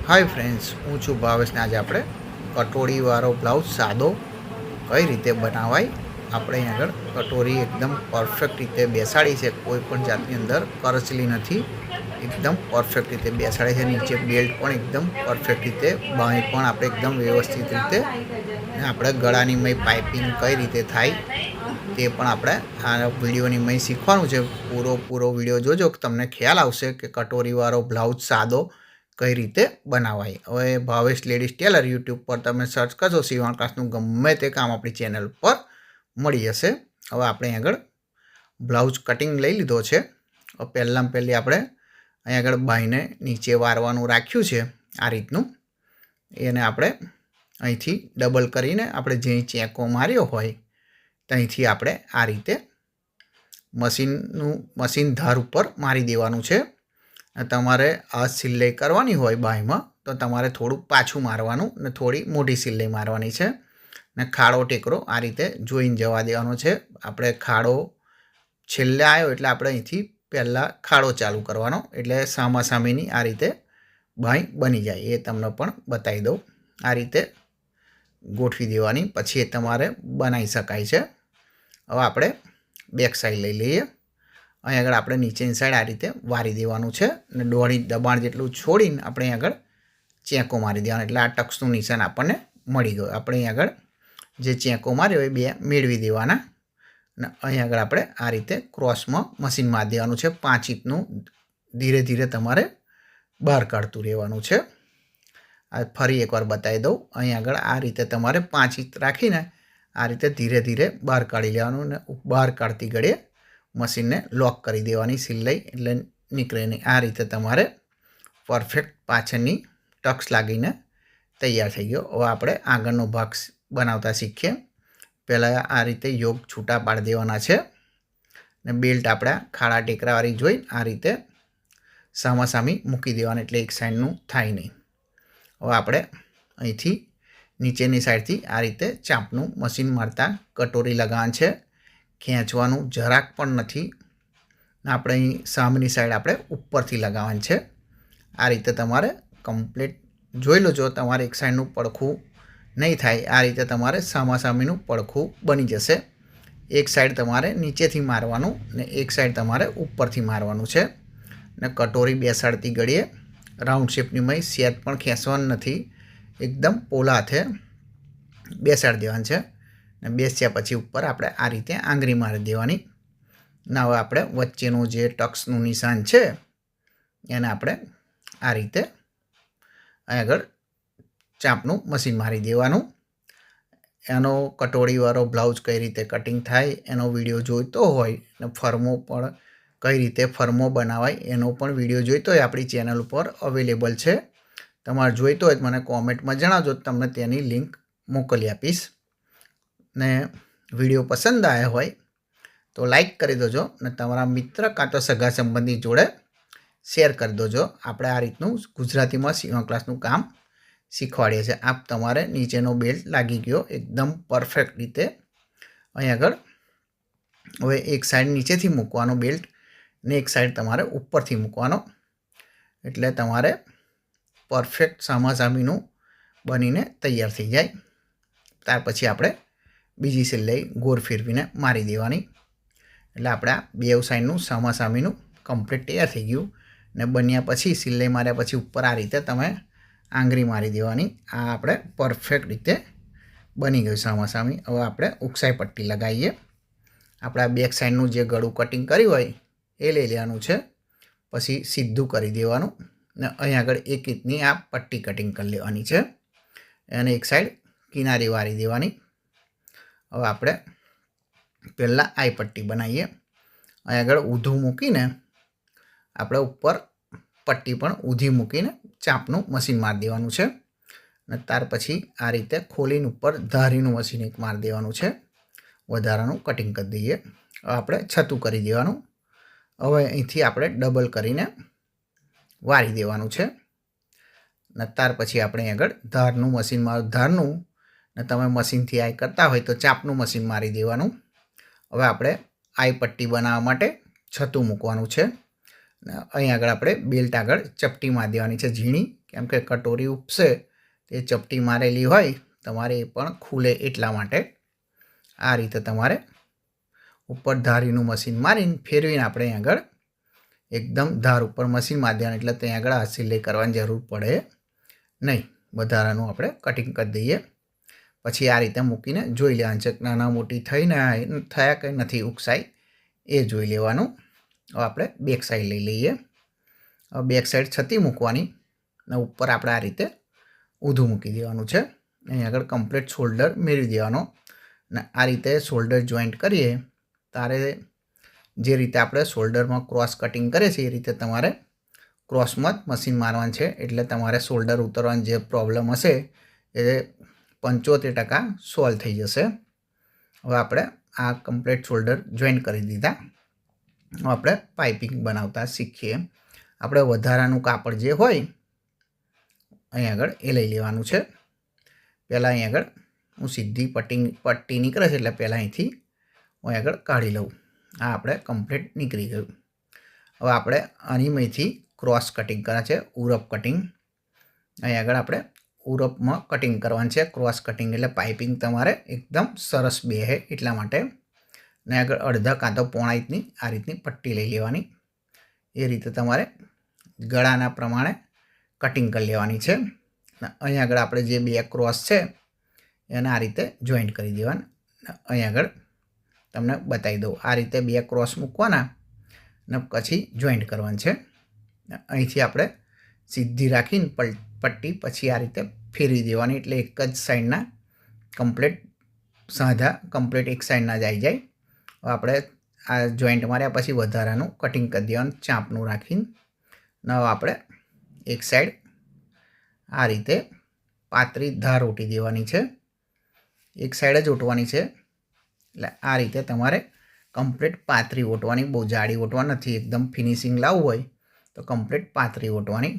Hi friends, हूँ छूँ भावेश ने आज આપણે કટોરીવાળો બ્લાઉઝ સાદો કઈ રીતે બનાવાય આપણે અહીં આગળ કટોરી એકદમ પરફેક્ટ રીતે બેસાડી છે, કોઈ પણ જાતની અંદર કરચલી નથી, એકદમ પરફેક્ટ રીતે બેસાડે છે. નીચે બેલ્ટ પણ એકદમ પરફેક્ટ રીતે, બાંય પણ આપણે એકદમ વ્યવસ્થિત રીતે, અને આપણે ગળાની મય પાઇપિંગ કઈ રીતે થાય તે પણ આપણે આ વિડીયોની મય શીખવાનું છે. પૂરો વિડીયો જોજો કે તમને ખ્યાલ આવશે કે કટોરીવાળો બ્લાઉઝ સાદો કઈ રીતે બનાવાય. હવે ભાવેશ લેડીઝ ટેલર યુટ્યુબ પર તમે સર્ચ કરશો, સીવણ ક્લાસનું ગમે તે કામ આપણી ચેનલ પર મળી જશે. હવે આપણે આગળ બ્લાઉઝ કટિંગ લઈ લીધો છે. પહેલાં પહેલી આપણે અહીં આગળ બાંયને નીચે વારવાનું રાખ્યું છે આ રીતનું. એને આપણે અહીંથી ડબલ કરીને આપણે જે ચેકો માર્યો હોય ત્યાંથી આપણે આ રીતે મશીન ધાર ઉપર મારી દેવાનું છે. તમારે આ સિલાઈ કરવાની હોય બાયમાં તો તમારે થોડું પાછું મારવાનું ને થોડી મોટી સિલાઈ મારવાની છે. ને ખાડો ટેકરો આ રીતે જોઈને જવા દેવાનો છે. આપણે ખાડો છેલ્લે આવ્યો એટલે આપણે અહીંથી પહેલાં ખાડો ચાલુ કરવાનો, એટલે સામાસામીની આ રીતે બાય બની જાય. એ તમને પણ બતાવી દઉં. આ રીતે ગોઠવી દેવાની, પછી એ તમારે બનાવી શકાય છે. હવે આપણે બેક સાઈડ લઈ લઈએ. અહીં આગળ આપણે નીચેની સાઈડ આ રીતે વારી દેવાનું છે, અને દોઢ દબાણ જેટલું છોડીને આપણે અહીં આગળ ચેકો મારી દેવાનો, એટલે આ ટક્સનું નિશાન આપણને મળી ગયું. આપણે અહીં આગળ જે ચેકો માર્યો એ બે મેળવી દેવાના, અને અહીં આગળ આપણે આ રીતે ક્રોસમાં મશીન મારી દેવાનું છે. 5 ઇંચનું ધીરે ધીરે તમારે બહાર કાઢતું રહેવાનું છે. આ ફરી એકવાર બતાવી દઉં. અહીં આગળ આ રીતે તમારે 5 ઇંચ રાખીને આ રીતે ધીરે ધીરે બહાર કાઢી લેવાનું, અને બહાર કાઢતી ઘડીએ મશીનને લોક કરી દેવાની, સિલાઈ એટલે નીકળે નહીં. આ રીતે તમારે પરફેક્ટ પાછળની ટક્સ લાગીને તૈયાર થઈ ગયો. હવે આપણે આગળનો ભાગ બનાવતા શીખીએ. પહેલાં આ રીતે યોગ છૂટા પાડી દેવાના છે, ને બેલ્ટ આપણા ખાડા ટેકરાવાળી જોઈ આ રીતે સામાસામી મૂકી દેવાના, એટલે એક સાઈડનું થાય નહીં. હવે આપણે અહીંથી નીચેની સાઈડથી આ રીતે ચાંપનું મશીન મારતા કટોરી લગાવવાનું છે. ખેંચવાનું જરાક પણ નથી. આપણે અહીં સામેની સાઈડ આપણે ઉપરથી લગાવવાનું છે. આ રીતે તમારે કમ્પ્લીટ જોઈ લો. જો તમારે એક સાઈડનું પડખું નહીં થાય, આ રીતે તમારે સામાસામીનું પડખું બની જશે. એક સાઈડ તમારે નીચેથી મારવાનું ને એક સાઈડ તમારે ઉપરથી મારવાનું છે. ને કટોરી બેસાડતી ઘડીએ રાઉન્ડ શેપની મય સેટ પણ ખેંચવાનું નથી, એકદમ પોલા હાથે બેસાડી દેવાનું છે. ને બેસ્યા પછી ઉપર આપણે આ રીતે આંગળી મારી દેવાની. ના હવે આપણે વચ્ચેનું જે ટક્સનું નિશાન છે એને આપણે આ રીતે આગળ ચાંપનું મશીન મારી દેવાનું. એનો કટોરીવાળો બ્લાઉઝ કઈ રીતે કટિંગ થાય એનો વિડીયો જોઈતો હોય, ને ફર્મો પણ કઈ રીતે ફર્મો બનાવાય એનો પણ વિડીયો જોઈતો હોય આપણી ચેનલ ઉપર અવેલેબલ છે. તમારે જોઈતો હોય તો મને કોમેન્ટમાં જણાવજો, તમને તેની લિંક મોકલી આપીશ. ને વિડીયો પસંદ આવ્યો હોય તો લાઈક કરી દેજો, ને તમારા મિત્ર કાં તો સગા સંબંધી જોડે શેર કરી દેજો. આપણે આ રીતનું ગુજરાતીમાં સીવણ ક્લાસનું કામ શીખવાડીએ છીએ. આપ તમારે નીચેનો બેલ્ટ લાગી ગયો એકદમ પરફેક્ટ રીતે. અહીં આગળ હવે એક સાઈડ નીચેથી મૂકવાનો બેલ્ટ, ને એક સાઈડ તમારે ઉપરથી મૂકવાનો, એટલે તમારે પરફેક્ટ સામાસામીનું બનીને તૈયાર થઈ જાય. ત્યાર પછી આપણે બીજી સિલાઈ ગોળ ફેરવીને મારી દેવાની, એટલે આપણા બે સાઈડનું સામાસામીનું કમ્પ્લીટ તૈયાર થઈ ગયું. ને બન્યા પછી સિલાઈ માર્યા પછી ઉપર આ રીતે તમે આંગળી મારી દેવાની. આ આપણે પરફેક્ટ રીતે બની ગયું સામાસામી. હવે આપણે ઉકસાઈ પટ્ટી લગાવીએ. આપણા બેક સાઈડનું જે ગળું કટિંગ કર્યું હોય એ લઈ લેવાનું છે, પછી સીધું કરી દેવાનું, ને અહીં આગળ 1 ઇંચની આ પટ્ટી કટિંગ કરી લેવાની છે, અને એક સાઈડ કિનારી વારી દેવાની. હવે આપણે પહેલાં આઈ પટ્ટી બનાવીએ. અહીં આગળ ઊંધું મૂકીને આપણે ઉપર પટ્ટી પણ ઊંધી મૂકીને ચાંપનું મશીન મારી દેવાનું છે, અને ત્યાર પછી આ રીતે ખોલીને ઉપર ધારીનું મશીન એક મારી દેવાનું છે. વધારાનું કટિંગ કરી દઈએ. હવે આપણે છતું કરી દેવાનું. હવે અહીંથી આપણે ડબલ કરીને વારી દેવાનું છે, ને ત્યાર પછી આપણે આગળ ધારનું મશીન ધારનું, ને તમે મશીનથી આઈ કરતા હોય તો ચાંપનું મશીન મારી દેવાનું. હવે આપણે આઈ પટ્ટી બનાવવા માટે છતું મૂકવાનું છે. અહીં આગળ આપણે બેલ્ટ આગળ ચપટી મારી દેવાની છે ઝીણી, કેમ કે કટોરી ઉપસે તે ચપટી મારેલી હોય તમારે એ પણ ખુલે એટલા માટે આ રીતે તમારે ઉપર ધારીનું મશીન મારીને ફેરવીને આપણે અહીં આગળ એકદમ ધાર ઉપર મશીન મારી દેવાનું એટલે ત્યાં આગળ હાથ સિલાઈ કરવાની જરૂર પડે નહીં. વધારાનું આપણે કટિંગ કરી દઈએ. પછી આ રીતે મૂકીને જોઈ લેવાનું છે નાના મોટી થઈને થયા કે નથી ઉકસાઈ એ જોઈ લેવાનું. હવે આપણે બેક સાઈડ લઈ લઈએ. હવે બેક સાઈડ છતી મૂકવાની અને ઉપર આપણે આ રીતે ઊંધું મૂકી દેવાનું છે. અહીં આગળ કમ્પ્લીટ શોલ્ડર મેળવી દેવાનો અને આ રીતે શોલ્ડર જોઈન્ટ કરીએ તારે જે રીતે આપણે શોલ્ડરમાં ક્રોસ કટિંગ કરીએ છીએ એ રીતે તમારે ક્રોસમાં જ મશીન મારવાનું છે. એટલે તમારે શોલ્ડર ઉતરવાની જે પ્રોબ્લેમ હશે એ 75% સોલ્વ થઈ જશે. હવે આપણે આ કમ્પ્લીટ શોલ્ડર જોઈન્ટ કરી દીધા. હવે આપણે પાઇપિંગ બનાવતા શીખીએ. આપણે વધારાનું કાપડ જે હોય અહીં આગળ એ લઈ લેવાનું છે. પહેલાં અહીં આગળ હું સીધી પટ્ટી નીકળે છે એટલે પહેલાં અહીંથી હું અહીં આગળ કાઢી લઉં. આ આપણે કમ્પ્લીટ નીકળી ગયું. હવે આપણે આની અહીંથી ક્રોસ કટિંગ કરે છે, ઉરપ કટિંગ. અહીં આગળ આપણે ઉરપમાં કટિંગ કરવાનું છે. ક્રોસ કટિંગ એટલે પાઇપિંગ તમારે એકદમ સરસ બેસે એટલા માટે. ને આગળ અડધા કાં તો પોણા ઇંચની આ રીતની પટ્ટી લઈ લેવાની. એ રીતે તમારે ગળાના પ્રમાણે કટિંગ કરી લેવાની છે. અહીં આગળ આપણે જે બે ક્રોસ છે એને આ રીતે જોઈન્ટ કરી દેવાના. અહીં આગળ તમને બતાવી દઉં. આ રીતે બે ક્રોસ મૂકવાના અને પછી જોઈન્ટ કરવાનું છે. અહીંથી આપણે સીધી રાખીને પટ્ટી પછી આ રીતે ફેરવી દેવાની એટલે એક જ સાઈડના કમ્પ્લીટ સાંધા કમ્પ્લીટ એક સાઈડના જ આવી જાય. આપણે આ જોઈન્ટ માર્યા પછી વધારાનું કટિંગ કરી દેવાનું ચાંપનું રાખીને. હવે આપણે એક સાઈડ આ રીતે પાતળી ધાર ઓટી દેવાની છે. એક સાઈડ જ ઓટવાની છે એટલે આ રીતે તમારે કમ્પ્લીટ પાતળી ઓટવાની, બહુ જાડી ઓટવા નથી. એકદમ ફિનિશિંગ લાવવું હોય તો કમ્પ્લીટ પાતળી ઓટવાની.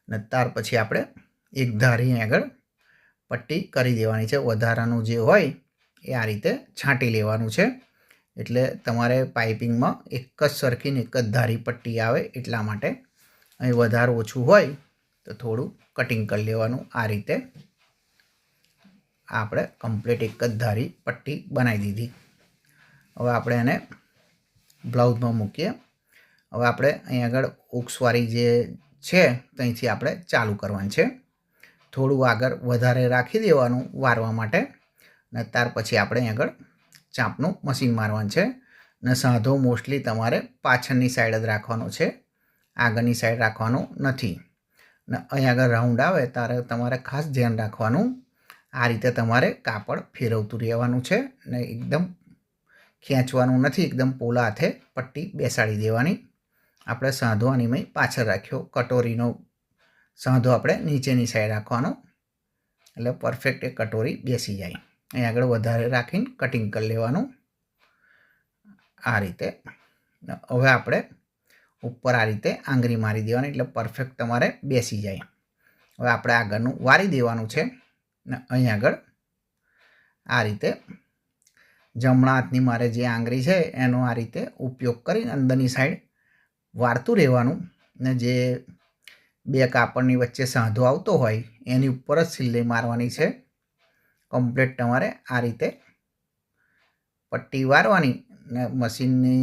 અને ત્યાર પછી આપણે એક ધારી આગળ પટ્ટી કરી દેવાની છે. વધારાનું જે હોય એ આ રીતે છાંટી લેવાનું છે એટલે તમારે પાઇપિંગમાં એક જ સરખીને એક જ ધારી પટ્ટી આવે એટલા માટે. અહીં વધારે ઓછું હોય તો થોડું કટિંગ કરી લેવાનું. આ રીતે આપણે કમ્પ્લીટ એક જ ધારી પટ્ટી બનાવી દીધી. હવે આપણે એને બ્લાઉઝમાં મૂકીએ. હવે આપણે અહીં આગળ ઉક્સવાળી જે છે ત્યાંથી આપણે ચાલુ કરવાનું છે. થોડું આગળ વધારે રાખી દેવાનું વારવા માટે અને ત્યાર પછી આપણે અહીં આગળ ચાંપનું મશીન મારવાનું છે. અને સાંધો મોસ્ટલી તમારે પાછળની સાઈડ જ રાખવાનો છે, આગળની સાઈડ રાખવાનું નથી. અને અહીં આગળ રાઉન્ડ આવે ત્યારે તમારે ખાસ ધ્યાન રાખવાનું. આ રીતે તમારે કાપડ ફેરવતું રહેવાનું છે ને એકદમ ખેંચવાનું નથી. એકદમ પોલા હાથે પટ્ટી બેસાડી દેવાની. આપણે સાંધો આની પાછળ રાખ્યો, કટોરીનો સાંધો આપણે નીચેની સાઈડ રાખવાનો એટલે પરફેક્ટ એ કટોરી બેસી જાય. અહીં આગળ વધારે રાખીને કટિંગ કરી લેવાનું આ રીતે. હવે આપણે ઉપર આ રીતે આંગળી મારી દેવાની એટલે પરફેક્ટ તમારે બેસી જાય. હવે આપણે આગળનું વારી દેવાનું છે ને અહીં આગળ આ રીતે જમણા હાથની મારે જે આંગળી છે એનો આ રીતે ઉપયોગ કરીને અંદરની સાઈડ વાળતું રહેવાનું. ને જે બે કાપડની વચ્ચે સાંધો આવતો હોય એની ઉપર જ સિલાઈ મારવાની છે. કમ્પ્લીટ તમારે આ રીતે પટ્ટી વારવાની ને મશીનની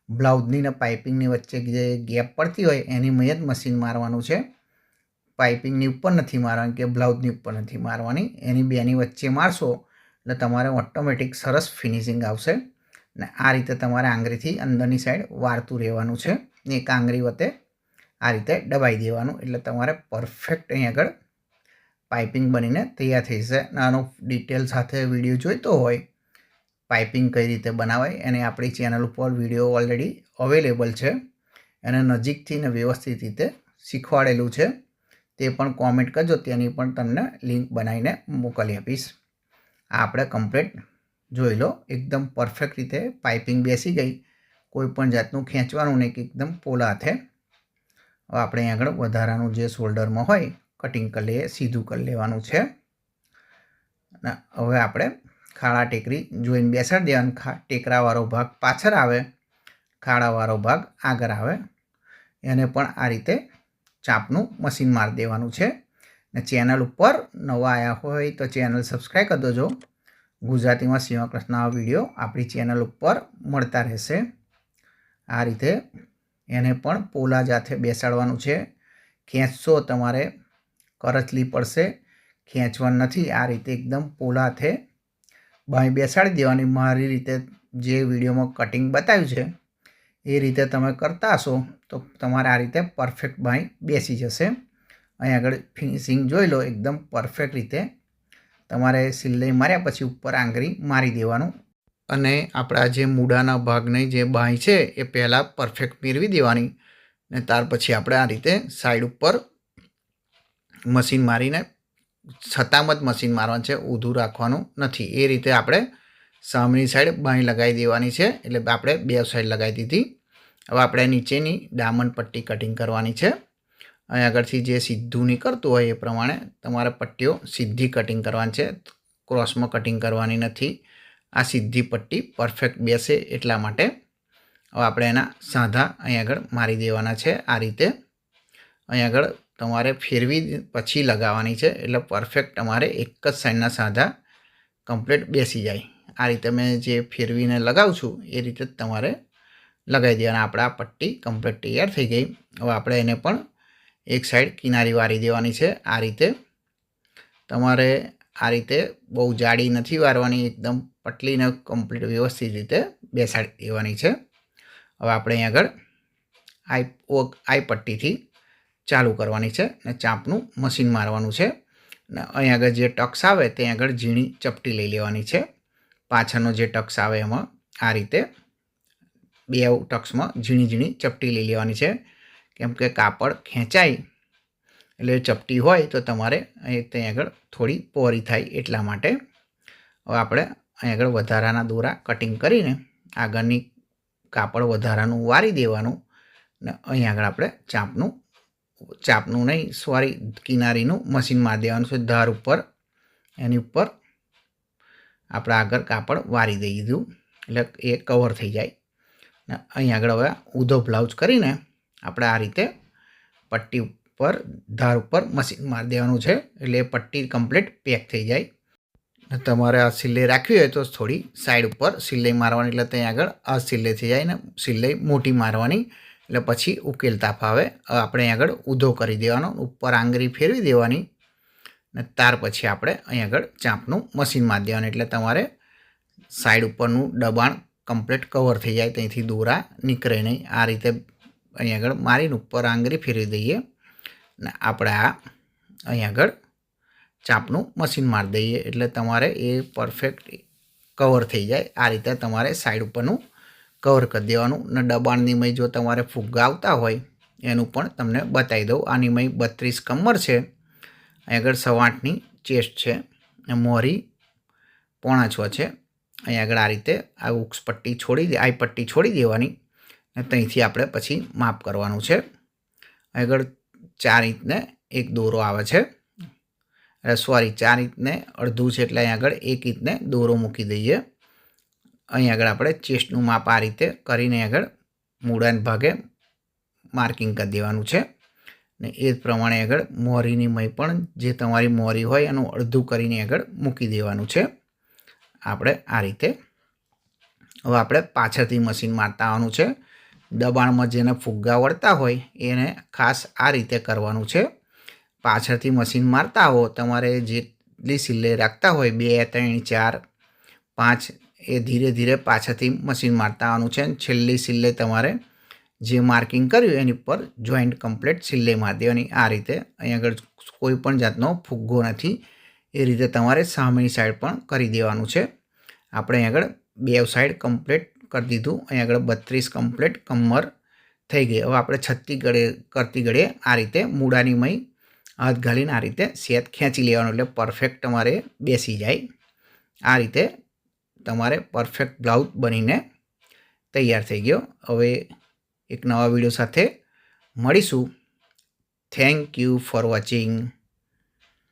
બ્લાઉઝની ને પાઇપિંગની વચ્ચે જે ગેપ પડતી હોય એની મય જ મશીન મારવાનું છે. પાઇપિંગની ઉપર નથી મારવાની કે બ્લાઉઝની ઉપર નથી મારવાની. એની બેની વચ્ચે મારશો એટલે તમારે ઓટોમેટિક સરસ ફિનિશિંગ આવશે. ને આ રીતે તમારે આંગળીથી અંદરની સાઈડ વાળતું રહેવાનું છે. એક આંગળી વતે આ રીતે દબાઈ દેવાનું એટલે તમારે પરફેક્ટ અહીં આગળ પાઇપિંગ બનીને તૈયાર થઈ જશે. આનો ડિટેલ સાથે વિડીયો જોઈતો હોય પાઇપિંગ કઈ રીતે બનાવાય એને આપણી ચેનલ ઉપર વિડીયો ઓલરેડી અવેલેબલ છે. એને નજીકથી ને વ્યવસ્થિત રીતે શીખવાડેલું છે. તે પણ કોમેન્ટ કરજો, તેની પણ તમને લિંક બનાવીને મોકલી આપીશ. આ આપણે કમ્પ્લીટ જોઈ લો એકદમ પરફેક્ટ રીતે પાઇપિંગ બેસી ગઈ. કોઈ પણ જાતનું ખેંચવાનું નહીં કે એકદમ પોલા હાથે. હવે આપણે અહીં આગળ વધારાનું જે શોલ્ડરમાં હોય કટિંગ કરી લઈએ, સીધું કરી લેવાનું છે. અને હવે આપણે ખાડા ટેકરી જોઈને બેસાડી દેવાનું. ટેકરાવાળો ભાગ પાછળ આવે, ખાડાવાળો ભાગ આગળ આવે. એને પણ આ રીતે ચાપનું મશીન મારી દેવાનું છે. ને ચેનલ ઉપર નવા આવ્યા હોય તો ચેનલ સબસ્ક્રાઈબ કરી દેજો. ગુજરાતીમાં સીવા કૃષ્ણના વિડીયો આપણી ચેનલ ઉપર મળતા રહેશે. આ રીતે એને પણ પોલા જાતે બેસાડવાનું છે. ખેંચશો તમારે કરચલી પડશે, ખેંચવાનું નથી. આ રીતે એકદમ પોલા હાથે બાંય બેસાડી દેવાની. મારી રીતે જે વિડીયોમાં કટિંગ બતાવ્યું છે એ રીતે તમે કરતા હશો તો તમારે આ રીતે પરફેક્ટ બાંય બેસી જશે. અહીં આગળ ફિનિશિંગ જોઈ લો, એકદમ પરફેક્ટ રીતે તમારે સિલાઈ માર્યા પછી ઉપર આંગળી મારી દેવાનું. અને આપણા જે મૂળાના ભાગની જે બાંય છે એ પહેલાં પરફેક્ટ મેળવી દેવાની. ને ત્યાર પછી આપણે આ રીતે સાઈડ ઉપર મશીન મારીને છતાંમાં જ મશીન મારવાનું છે, ઊંધું રાખવાનું નથી. એ રીતે આપણે સામેની સાઈડ બાંય લગાવી દેવાની છે. એટલે આપણે બે સાઈડ લગાવી દીધી. હવે આપણે નીચેની ડાયમંડ પટ્ટી કટિંગ કરવાની છે. અહીં આગળથી જે સીધું નીકળતું હોય એ પ્રમાણે તમારે પટ્ટીઓ સીધી કટિંગ કરવાની છે, ક્રોસમાં કટિંગ કરવાની નથી. આ સીધી પટ્ટી પરફેક્ટ બેસે એટલા માટે હવે આપણે એના સાંધા અહીં આગળ મારી દેવાના છે. આ રીતે અહીં આગળ તમારે ફેરવી પછી લગાવવાની છે, એટલે પરફેક્ટ તમારે એક જ સાઈડના સાંધા કમ્પ્લીટ બેસી જાય. આ રીતે મેં જે ફેરવીને લગાવું છું એ રીતે જ તમારે લગાવી દેવાના. આપણે આ પટ્ટી કમ્પ્લીટ તૈયાર થઈ ગઈ. હવે આપણે એને પણ એક સાઈડ કિનારી વારી દેવાની છે. આ રીતે તમારે આ રીતે બહુ જાડી નથી વારવાની, એકદમ પટલીને કમ્પ્લીટ વ્યવસ્થિત રીતે બેસાડી દેવાની છે. હવે આપણે અહીં આગળ આઈ પટ્ટીથી ચાલુ કરવાની છે ને ચાંપનું મશીન મારવાનું છે. ને અહીં આગળ જે ટક્સ આવે ત્યાં આગળ ઝીણી ચપટી લઈ લેવાની છે. પાછળનો જે ટક્સ આવે એમાં આ રીતે બે ટક્સમાં ઝીણી ઝીણી ચપટી લઈ લેવાની છે. કેમ કે કાપડ ખેંચાય એટલે ચપટી હોય તો તમારે અહીં ત્યાં આગળ થોડી પહોળી થાય એટલા માટે. હવે આપણે અહીં આગળ વધારાના દોરા કટિંગ કરીને આગળની કાપડ વધારાનું વારી દેવાનું. ને અહીં આગળ આપણે ચાપનું નહીં સોરી કિનારીનું મશીન મારી દેવાનું છે. ધાર ઉપર એની ઉપર આપણે આગળ કાપડ વારી દઈ દીધું એટલે એ કવર થઈ જાય. ને અહીં આગળ હવે ઊંધો બ્લાઉઝ કરીને આપણે આ રીતે પટ્ટી ઉપર ધાર ઉપર મશીન મારી દેવાનું છે, એટલે એ પટ્ટી કમ્પ્લીટ પેક થઈ જાય. તમારે આ સિલાઈ રાખવી હોય તો થોડી સાઈડ ઉપર સિલાઈ મારવાની, એટલે ત્યાં આગળ આ સિલાઈ થઈ જાય. ને સિલાઈ મોટી મારવાની એટલે પછી ઉકેલતા ફાવે. આપણે અહીં આગળ ઊંધો કરી દેવાનો, ઉપર આંગળી ફેરવી દેવાની ને ત્યાર પછી આપણે અહીં આગળ ચાંપનું મશીન મારી દેવાનું. એટલે તમારે સાઈડ ઉપરનું દબાણ કમ્પ્લીટ કવર થઈ જાય, ત્યાંથી દોરા નીકળે નહીં. આ રીતે અહીં આગળ મારીને ઉપર આંગળી ફેરવી દઈએ ને આપણે આ અહીં આગળ ચાંપનું મશીન મારી દઈએ એટલે તમારે એ પરફેક્ટ કવર થઈ જાય. આ રીતે તમારે સાઈડ ઉપરનું કવર કરી દેવાનું. ને દબાણની મય જો તમારે ફુગ્ગા આવતા હોય એનું પણ તમને બતાવી દઉં. આની મય 32 કમર છે, અહીં આગળ 8.5ની ચેસ્ટ છે, મોરી 5.6 છે. અહીં આગળ આ રીતે આ ઉક્સ પટ્ટી આઈ પટ્ટી છોડી દેવાની ને ત્યાંથી આપણે પછી માપ કરવાનું છે. આગળ 4 ઇંચને એક દોરો આવે છે, સોરી 4 ઇંચને અડધું છે, એટલે અહીં આગળ 1 ઇંચને દોરો મૂકી દઈએ. અહીં આગળ આપણે ચેસ્ટનું માપ આ રીતે કરીને આગળ મૂળાના ભાગે માર્કિંગ કરી દેવાનું છે. ને એ જ પ્રમાણે આગળ મોરીની મય પણ જે તમારી મોરી હોય એનું અડધું કરીને આગળ મૂકી દેવાનું છે. આપણે આ રીતે હવે આપણે પાછળથી મશીન મારતા આવવાનું છે. દબાણમાં જેને ફુગ્ગા વળતા હોય એને ખાસ આ રીતે કરવાનું છે. પાછળથી મશીન મારતા હો તમારે જેટલી સિલાઈ રાખતા હોય 2, 3, 4, 5 એ ધીરે ધીરે પાછળથી મશીન મારતા આવવાનું છે. છેલ્લી સિલાઈ તમારે જે માર્કિંગ કર્યું એની પર જોઈન્ટ કમ્પ્લીટ સિલાઈ મારી દેવાની. આ રીતે અહીં આગળ કોઈ પણ જાતનો ફુગ્ગો નથી, એ રીતે તમારે સામેની સાઈડ પણ કરી દેવાનું છે. આપણે અહીં આગળ બે સાઈડ કમ્પ્લીટ કરી દીધું. અહીં આગળ 32 કમ્પ્લીટ કમર થઈ ગઈ. હવે આપણે છત્તી કરતી ઘડીએ આ રીતે મૂળાની મય હાથ ઘાલીને આ રીતે સેત ખેંચી લેવાનું, એટલે પરફેક્ટ તમારે બેસી જાય. આ રીતે તમારે પરફેક્ટ બ્લાઉઝ બનીને તૈયાર થઈ ગયો. હવે એક નવા વિડીયો સાથે મળીશું. Thank you for watching.